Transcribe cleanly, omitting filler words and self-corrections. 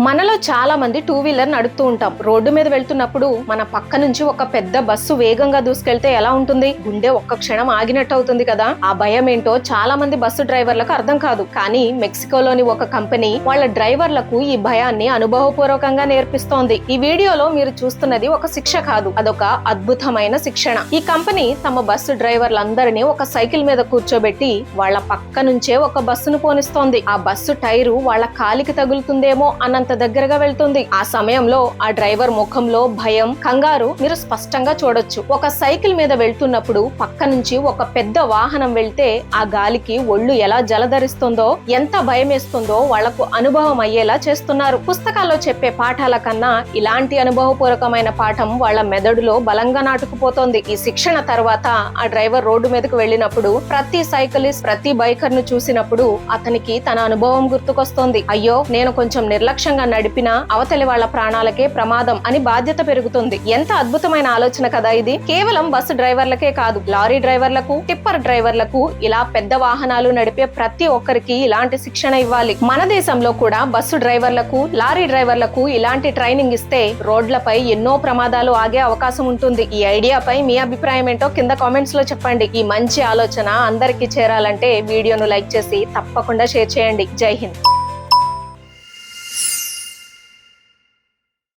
మనలో చాలా మంది టూ వీలర్ నడుపుతూ ఉంటాం. రోడ్డు మీద వెళ్తున్నప్పుడు మన పక్క నుంచి ఒక పెద్ద బస్సు వేగంగా దూసుకెళ్తే ఎలా ఉంటుంది? గుండె ఒక్క క్షణం ఆగినట్టు అవుతుంది కదా. ఆ భయం ఏంటో చాలా మంది బస్సు డ్రైవర్లకు అర్థం కాదు. కానీ మెక్సికోలోని ఒక కంపెనీ వాళ్ళ డ్రైవర్లకు ఈ భయాన్ని అనుభవపూర్వకంగా నేర్పిస్తోంది. ఈ వీడియోలో మీరు చూస్తున్నది ఒక శిక్ష కాదు, అదొక అద్భుతమైన శిక్షణ. ఈ కంపెనీ తమ బస్సు డ్రైవర్లందరినీ ఒక సైకిల్ మీద కూర్చోబెట్టి వాళ్ళ పక్క నుంచే ఒక బస్సును పోనిస్తోంది. ఆ బస్సు టైరు వాళ్ళ కాలికి తగులుతుందేమో అన్నంత దగ్గరగా వెళ్తుంది. ఆ సమయంలో ఆ డ్రైవర్ ముఖంలో భయం, కంగారు మీరు స్పష్టంగా చూడొచ్చు. ఒక సైకిల్ మీద వెళ్తున్నప్పుడు పక్క నుంచి ఒక పెద్ద వాహనం వెళ్తే ఆ గాలికి ఒళ్ళు ఎలా జలధరిస్తుందో, ఎంత భయం వేస్తుందో వాళ్లకు అనుభవం అయ్యేలా చేస్తున్నారు. పుస్తకాల్లో చెప్పే పాఠాల కన్నా ఇలాంటి అనుభవపూర్వకమైన పాఠం వాళ్ళ మెదడులో బలంగా నాటుకుపోతోంది. ఈ శిక్షణ తర్వాత ఆ డ్రైవర్ రోడ్డు మీదకు వెళ్ళినప్పుడు ప్రతి సైకిలిస్ట్, ప్రతి బైకర్ ను చూసినప్పుడు అతనికి తన అనుభవం గుర్తుకొస్తోంది. అయ్యో, నేను కొంచెం నిర్లక్ష్యంగా నడిపినా అవతలి వాళ్ళ ప్రాణాలకే ప్రమాదం అని బాధ్యత పెరుగుతుంది. ఎంత అద్భుతమైన ఆలోచన కదా ఇది. కేవలం బస్సు డ్రైవర్లకే కాదు, లారీ డ్రైవర్లకు, టిప్పర్ డ్రైవర్లకు, ఇలా పెద్ద వాహనాలు నడిపే ప్రతి ఒక్కరికి ఇలాంటి శిక్షణ ఇవ్వాలి. మన దేశంలో కూడా బస్సు డ్రైవర్లకు, లారీ డ్రైవర్లకు ఇలాంటి ట్రైనింగ్ ఇస్తే రోడ్లపై ఎన్నో ప్రమాదాలు ఆగే అవకాశం ఉంటుంది. ఈ ఐడియాపై మీ అభిప్రాయం ఏంటో కింద కామెంట్స్ లో చెప్పండి. ఈ మంచి ఆలోచన అందరికీ చేరాలంటే వీడియోను లైక్ చేసి తప్పకుండా షేర్ చేయండి. జై హింద్.